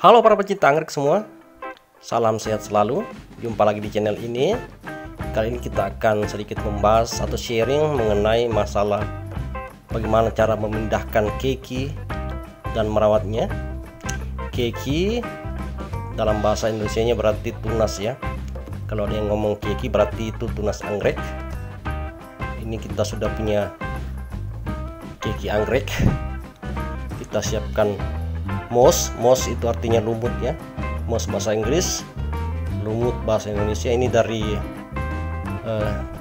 Halo para pecinta anggrek semua, salam sehat selalu. Jumpa lagi di channel ini. Kali ini kita akan sedikit membahas atau sharing mengenai masalah bagaimana cara memindahkan keki dan merawatnya. Keki dalam bahasa Indonesianya berarti tunas ya. Kalau ada yang ngomong keki berarti itu tunas anggrek. Ini kita sudah punya keki anggrek. Kita siapkan moss itu artinya lumut ya. Moss bahasa Inggris, lumut bahasa Indonesia. Ini dari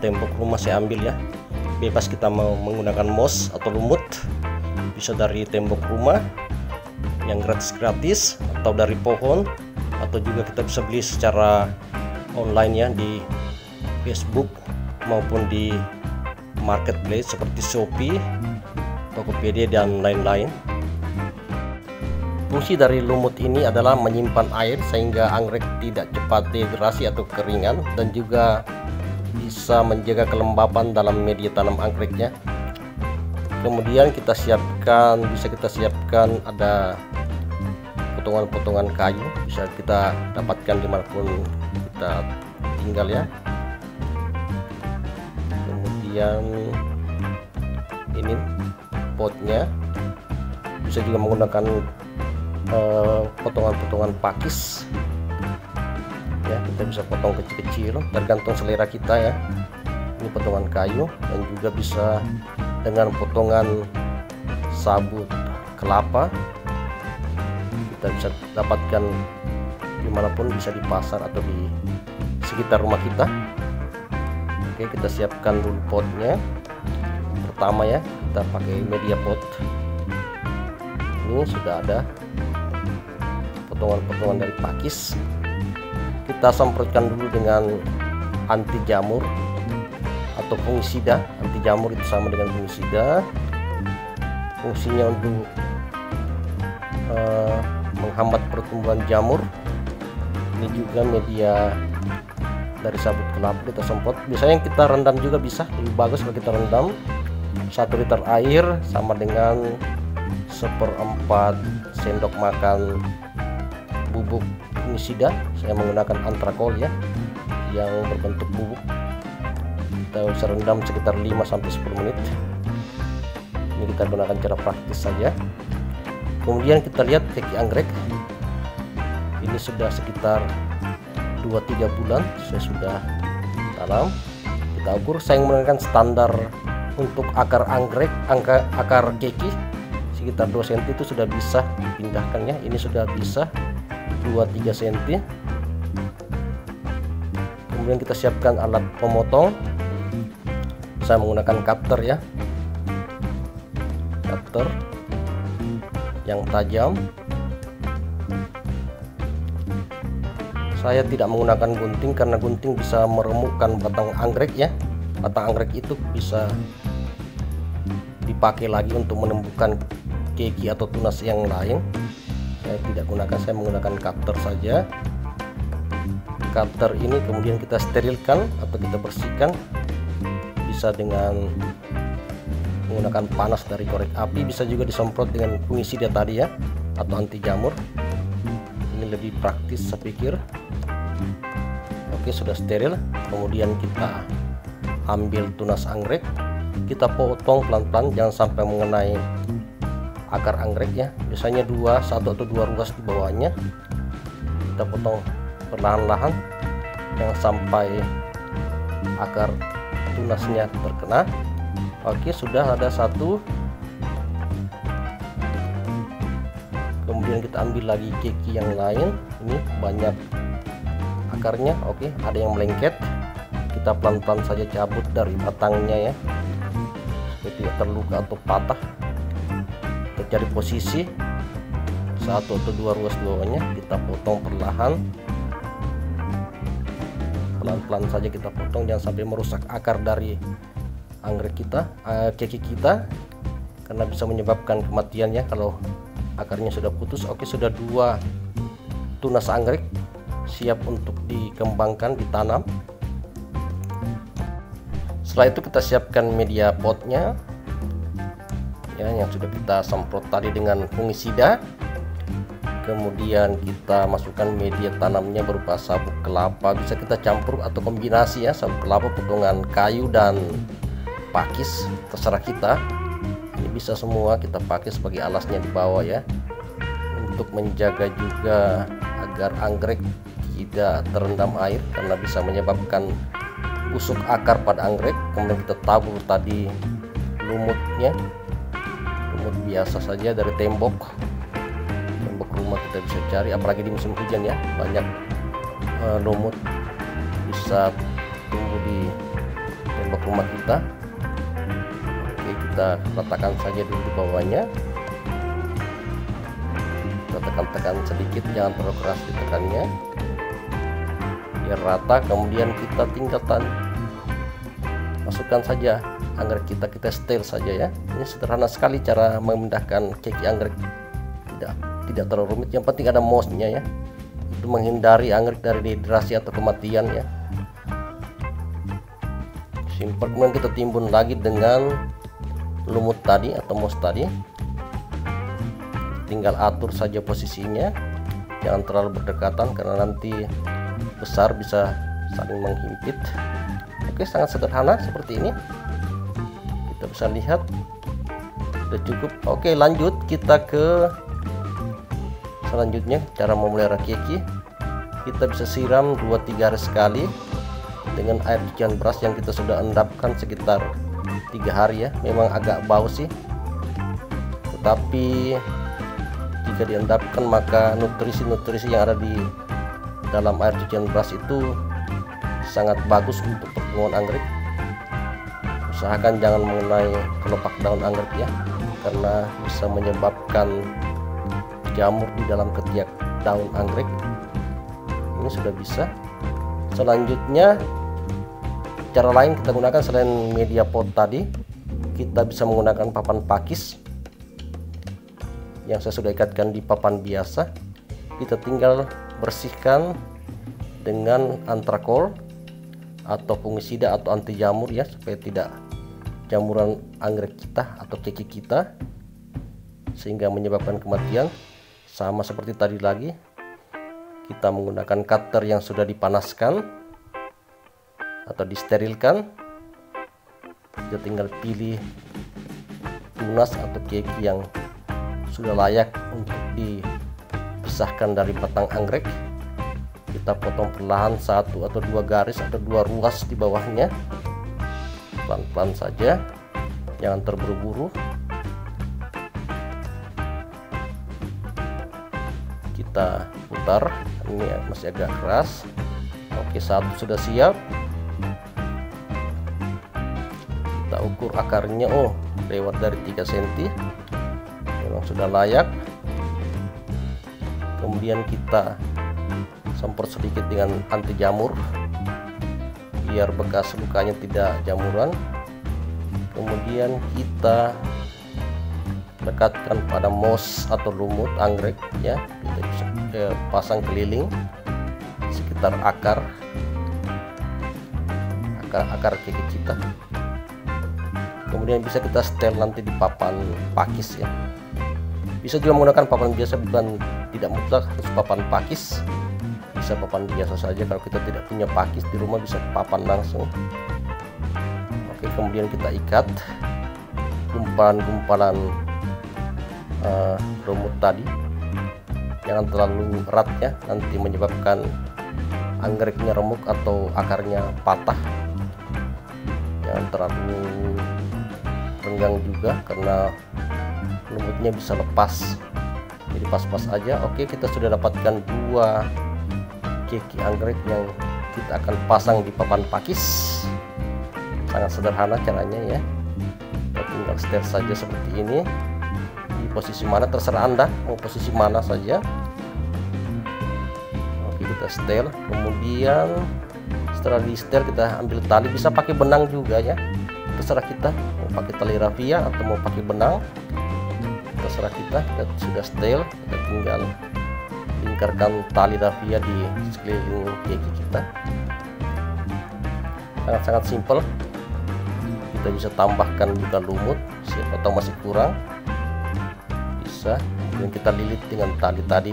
tembok rumah saya ambil ya. Bebas kita mau menggunakan moss atau lumut, bisa dari tembok rumah yang gratis atau dari pohon, atau juga kita bisa beli secara online ya di Facebook maupun di marketplace seperti Shopee, Tokopedia dan lain-lain. Fungsi dari lumut ini adalah menyimpan air sehingga anggrek tidak cepat dehidrasi atau keringan, dan juga bisa menjaga kelembapan dalam media tanam anggreknya. Kemudian kita siapkan ada potongan-potongan kayu, bisa kita dapatkan dimanapun kita tinggal ya. Kemudian ini potnya, bisa juga menggunakan potongan-potongan pakis ya. Kita bisa potong kecil-kecil tergantung selera kita ya. Ini potongan kayu, dan juga bisa dengan potongan sabut kelapa. Kita bisa dapatkan dimanapun, bisa di pasar atau di sekitar rumah kita. Oke, kita siapkan dulu potnya. Pertama ya, kita pakai media pot. Ini sudah ada potongan-potongan dari pakis. Kita semprotkan dulu dengan anti jamur atau fungisida. Anti jamur itu sama dengan fungisida. Fungsinya untuk menghambat pertumbuhan jamur. Ini juga media dari sabut kelapa kita semprot. Biasanya kita rendam juga bisa, lebih bagus kalau kita rendam. 1 liter air sama dengan 1/4 sendok makan bubuk fungisida. Saya menggunakan antrakol ya, yang berbentuk bubuk. Kita bisa rendam sekitar 5-10 menit. Ini kita gunakan cara praktis saja. Kemudian kita lihat keki anggrek ini sudah sekitar 2-3 bulan saya sudah tanam. Kita ukur, saya menggunakan standar untuk akar anggrek, akar keki sekitar 2 cm itu sudah bisa dipindahkan ya. Ini sudah bisa 2-3 cm. Kemudian kita siapkan alat pemotong. Saya menggunakan cutter ya, cutter yang tajam. Saya tidak menggunakan gunting karena gunting bisa meremukkan batang anggrek ya. Batang anggrek itu bisa dipakai lagi untuk menumbuhkan keki atau tunas yang lain. Saya tidak gunakan, saya menggunakan cutter saja. Cutter ini kemudian kita sterilkan atau kita bersihkan, bisa dengan menggunakan panas dari korek api, bisa juga disemprot dengan fungisida tadi ya, atau anti jamur. Ini lebih praktis saya pikir. Oke, sudah steril. Kemudian kita ambil tunas anggrek, kita potong pelan-pelan, jangan sampai mengenai akar anggrek ya. Biasanya 1 atau 2 ruas di bawahnya. Kita potong perlahan-lahan, jangan sampai akar tunasnya terkena. Oke, sudah ada 1. Kemudian kita ambil lagi keki yang lain. Ini banyak akarnya. Oke, ada yang melengket. Kita pelan-pelan saja cabut dari batangnya ya, supaya tidak terluka atau patah. Kita cari posisi 1 atau 2 ruas bawahnya, kita potong perlahan, pelan-pelan saja kita potong, jangan sampai merusak akar dari anggrek kita, keki kita, karena bisa menyebabkan kematian ya kalau akarnya sudah putus. Oke, sudah 2 tunas anggrek siap untuk dikembangkan, ditanam. Setelah itu kita siapkan media potnya ya, yang sudah kita semprot tadi dengan fungisida. Kemudian kita masukkan media tanamnya berupa sabut kelapa, bisa kita campur atau kombinasi ya, sabut kelapa potongan kayu dan pakis, terserah kita. Ini bisa semua kita pakai sebagai alasnya di bawah ya, untuk menjaga juga agar anggrek tidak terendam air karena bisa menyebabkan busuk akar pada anggrek. Kemudian kita tabur tadi lumutnya, lumut biasa saja dari tembok rumah kita bisa cari, apalagi di musim hujan ya, banyak lumut bisa tumbuh di tembok rumah kita. Oke, kita letakkan saja dulu di bawahnya, kita tekan-tekan sedikit, jangan terlalu keras ditekannya biar rata. Kemudian kita tinggalkan, masukkan saja anggrek kita setel saja ya. Ini sederhana sekali cara memindahkan keki anggrek, tidak terlalu rumit, yang penting ada mousenya ya, untuk menghindari anggrek dari dehidrasi atau kematian ya. Simpel. Kemudian kita timbun lagi dengan lumut tadi atau mouse tadi, tinggal atur saja posisinya, jangan terlalu berdekatan karena nanti besar bisa saling menghimpit. Oke, sangat sederhana seperti ini, kita bisa lihat sudah cukup. Oke, lanjut kita ke selanjutnya, cara memelihara keki. Kita bisa siram 2-3 hari sekali dengan air cucian beras yang kita sudah endapkan sekitar 3 hari ya. Memang agak bau sih, tetapi jika diendapkan maka nutrisi-nutrisi yang ada di dalam air cucian beras itu sangat bagus untuk pertumbuhan anggrek. Usahakan jangan mengenai kelopak daun anggrek ya, karena bisa menyebabkan jamur di dalam ketiak daun anggrek. Ini sudah bisa. Selanjutnya, cara lain kita gunakan selain media pot tadi, kita bisa menggunakan papan pakis yang saya sudah ikatkan di papan biasa. Kita tinggal bersihkan dengan antrakol atau fungisida atau anti jamur ya, supaya tidak jamuran anggrek kita atau keki kita sehingga menyebabkan kematian. Sama seperti tadi lagi, kita menggunakan cutter yang sudah dipanaskan atau disterilkan. Kita tinggal pilih tunas atau keki yang sudah layak untuk dipisahkan dari batang anggrek. Kita potong perlahan 1 atau 2 garis atau 2 ruas di bawahnya, pelan-pelan saja, jangan terburu-buru. Kita putar, ini masih agak keras. Oke, 1 sudah siap. Kita ukur akarnya, oh lewat dari 3 cm, memang sudah layak. Kemudian kita semprot sedikit dengan anti jamur biar bekas lukanya tidak jamuran. Kemudian kita dekatkan pada moss atau lumut anggrek ya, kita bisa pasang keliling sekitar akar keki kita. Kemudian bisa kita setel nanti di papan pakis ya. Bisa juga menggunakan papan biasa, bukan tidak mutlak harus papan pakis, bisa papan biasa saja. Kalau kita tidak punya pakis di rumah bisa papan langsung. Oke, kemudian kita ikat gumpalan-gumpalan lumut tadi, jangan terlalu erat ya, nanti menyebabkan anggreknya remuk atau akarnya patah. Jangan terlalu renggang juga karena lumutnya bisa lepas, jadi pas-pas aja. Oke, kita sudah dapatkan 2 keki anggrek yang kita akan pasang di papan pakis. Sangat sederhana caranya ya, kita tinggal setel saja seperti ini. Posisi mana terserah Anda, mau posisi mana saja. Oke, kita setel. Kemudian setelah di setel kita ambil tali, bisa pakai benang juga ya, terserah kita mau pakai tali rafia atau mau pakai benang, terserah kita. Kita sudah setel, kita tinggal lingkarkan tali rafia di sekeliling keki kita. Sangat-sangat simpel. Kita bisa tambahkan juga lumut, siapa tahu masih kurang, bisa. Kemudian kita lilit dengan tali tadi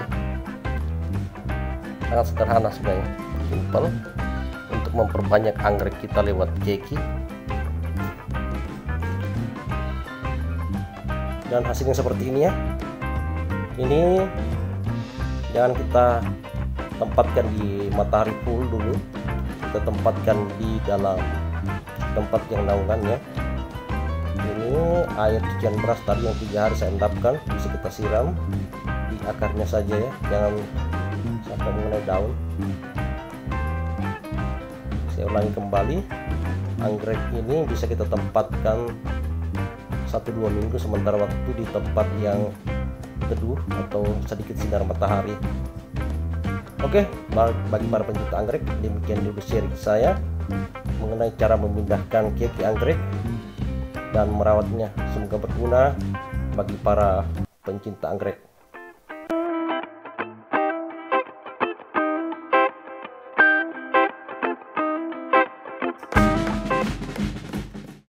Sangat sederhana sebenarnya, simple untuk memperbanyak anggrek kita lewat keki. Dan hasilnya seperti ini ya. Ini jangan kita tempatkan di matahari full dulu, kita tempatkan di dalam tempat yang naungan ya. Ini air cucian beras tadi yang 3 hari saya endapkan, bisa kita siram di akarnya saja ya, jangan sampai mengenai daun. Saya ulangi kembali, anggrek ini bisa kita tempatkan 1-2 minggu sementara waktu di tempat yang teduh atau sedikit sinar matahari. Oke, bagi para pencinta anggrek, demikian dulu sharing saya mengenai cara memindahkan keki anggrek dan merawatnya. Semoga berguna bagi para pencinta anggrek.